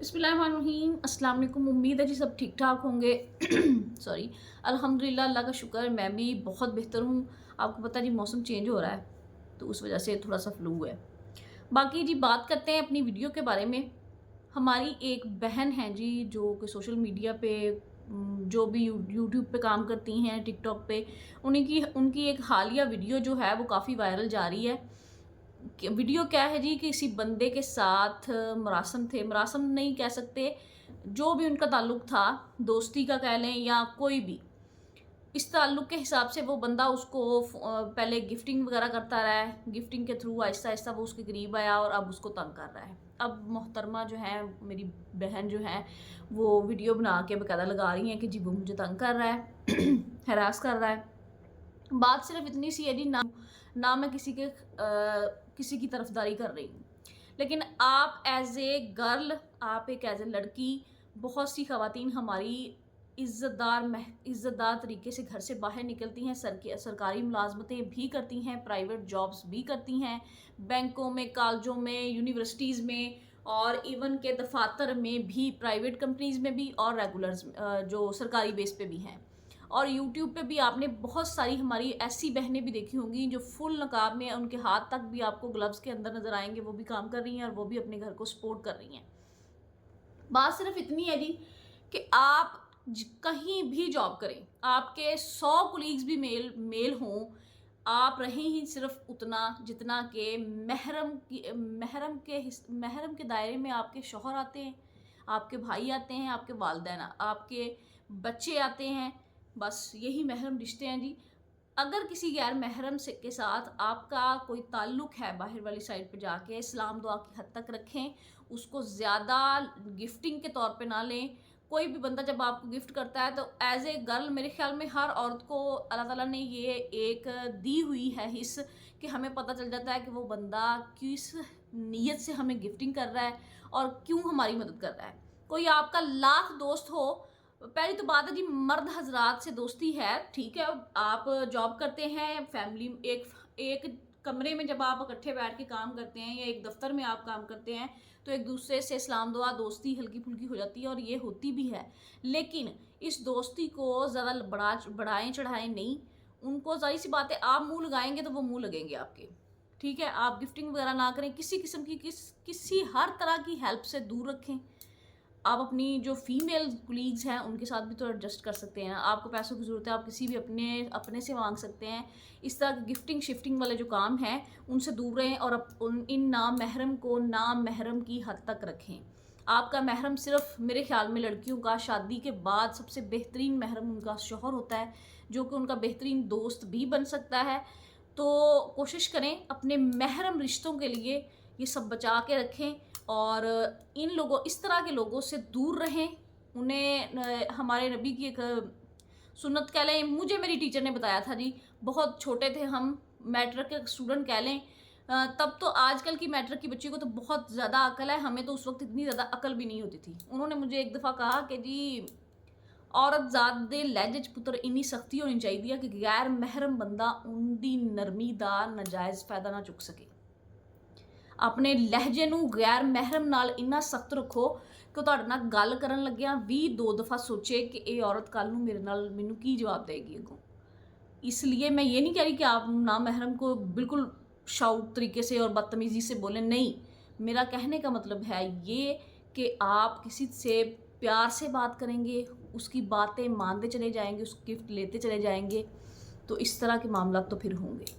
बिस्मिल्लाहिर्रहमानिर्रहीम। अस्सलाम वालेकुम। उम्मीद है जी सब ठीक ठाक होंगे। सॉरी। अल्हम्दुलिल्लाह, अल्लाह का शुक्र, मैं भी बहुत बेहतर हूँ। आपको पता है जी, मौसम चेंज हो रहा है तो उस वजह से थोड़ा सा फ्लू है। बाकी जी, बात करते हैं अपनी वीडियो के बारे में। हमारी एक बहन है जी, जो कि सोशल मीडिया पे जो भी यूट्यूब पे काम करती हैं, टिकटॉक पे, उनकी एक हालिया वीडियो जो है वो काफ़ी वायरल जा रही है। वीडियो क्या है जी, कि किसी बंदे के साथ मरासम थे, मरासम नहीं कह सकते, जो भी उनका ताल्लुक था, दोस्ती का कह लें या कोई भी, इस ताल्लुक के हिसाब से वो बंदा उसको पहले गिफ्टिंग वगैरह करता रहा है। गिफ्टिंग के थ्रू आहिस्ता आहिस्ता वो उसके करीब आया और अब उसको तंग कर रहा है। अब मोहतरमा जो है, मेरी बहन जो है, वो वीडियो बना के बकायदा लगा रही हैं कि जी वो मुझे तंग कर रहा है, हरास कर रहा है। बात सिर्फ इतनी सी है जी, ना मैं किसी की तरफदारी कर रही हूँ, लेकिन आप एज ए गर्ल, आप एक एज ए लड़की, बहुत सी ख़वातीन हमारी इज़्ज़तदार तरीके से घर से बाहर निकलती हैं, सरकारी मुलाजमतें भी करती हैं, प्राइवेट जॉब्स भी करती हैं, बैंकों में, कॉलेजों में, यूनिवर्सिटीज़ में, और इवन के दफातर में भी, प्राइवेट कंपनीज़ में भी, और रेगुलर्स जो सरकारी बेस पे भी हैं। और यूट्यूब पे भी आपने बहुत सारी हमारी ऐसी बहनें भी देखी होंगी जो फुल नकाब में, उनके हाथ तक भी आपको ग्लव्स के अंदर नज़र आएंगे, वो भी काम कर रही हैं और वो भी अपने घर को सपोर्ट कर रही हैं। बात सिर्फ इतनी है जी, कि आप कहीं भी जॉब करें, आपके 100 कुलीग्स भी मेल हों, आप रहें ही सिर्फ उतना जितना कि महरम के दायरे में आपके शौहर आते हैं, आपके भाई आते हैं, आपके वालिदैन, आपके बच्चे आते हैं। बस यही महरम रिश्ते हैं जी। अगर किसी गैर महरम से के साथ आपका कोई ताल्लुक़ है, बाहर वाली साइड पे जाके सलाम दुआ की हद तक रखें, उसको ज़्यादा गिफ्टिंग के तौर पे ना लें। कोई भी बंदा जब आपको गिफ्ट करता है तो एज ए गर्ल, मेरे ख्याल में हर औरत को अल्लाह ताला ने ये एक दी हुई है हिस्स, कि हमें पता चल जाता है कि वो बंदा किस नीयत से हमें गिफ्टिंग कर रहा है और क्यों हमारी मदद कर रहा है। कोई आपका लाख दोस्त हो, पहली तो बात है जी, मर्द हजरात से दोस्ती है, ठीक है, आप जॉब करते हैं, फैमिली एक कमरे में जब आप इकट्ठे बैठ के काम करते हैं, या एक दफ्तर में आप काम करते हैं, तो एक दूसरे से सलाम दुआ, दोस्ती हल्की फुल्की हो जाती है, और ये होती भी है। लेकिन इस दोस्ती को ज़्यादा बढ़ाएं चढ़ाएं नहीं। उनको ज़ाहिर सी बात है, आप मुंह लगाएंगे तो वो मुंह लगेंगे आपके, ठीक है। आप गिफ्टिंग वगैरह ना करें, किसी किस्म की किसी हर तरह की हेल्प से दूर रखें। आप अपनी जो फीमेल कुलीग्स हैं उनके साथ भी तो एडजस्ट कर सकते हैं। आपको पैसों की ज़रूरत है, आप किसी भी अपने से मांग सकते हैं। इस तरह के गिफ्टिंग शिफ्टिंग वाले जो काम हैं उनसे दूर रहें, और इन नाम महरम को नाम महरम की हद तक रखें। आपका महरम सिर्फ, मेरे ख्याल में, लड़कियों का शादी के बाद सबसे बेहतरीन महरम उनका शौहर होता है, जो कि उनका बेहतरीन दोस्त भी बन सकता है। तो कोशिश करें अपने महरम रिश्तों के लिए ये सब बचा के रखें, और इस तरह के लोगों से दूर रहें। उन्हें हमारे नबी की एक सुन्नत कह लें, मुझे मेरी टीचर ने बताया था जी, बहुत छोटे थे हम, मैट्रिक के स्टूडेंट कह लें, तब तो आजकल की मैट्रिक की बच्ची को तो बहुत ज़्यादा अकल है, हमें तो उस वक्त इतनी ज़्यादा अकल भी नहीं होती थी। उन्होंने मुझे एक दफ़ा कहा कि जी, औरत ज़ात दे लहजे च पुत्र इन्नी सख्ती होनी चाहिए कि गैर महरम बंदा उनकी नरमी का नाजायज़ फ़ायदा ना चुक सके। अपने लहजे ਨੂੰ गैर महरम नाल इन्ना सख्त रखो कि ਤੁਹਾਡੇ ਨਾਲ ਗੱਲ ਕਰਨ ਲੱਗਿਆਂ ਵੀ 2 दफ़ा सोचे कि ये औरत कल ਨੂੰ मेरे नाल मैनू की जवाब देगी अगों। इसलिए मैं ये नहीं कह रही कि आप ना महरम को बिल्कुल शाउट तरीके से और बदतमीज़ी से बोलें, नहीं। मेरा कहने का मतलब है ये कि आप किसी से प्यार से बात करेंगे, उसकी बातें मानते चले जाएंगे, उसकी गिफ्ट लेते चले जाएंगे, तो इस तरह के मामला तो फिर होंगे।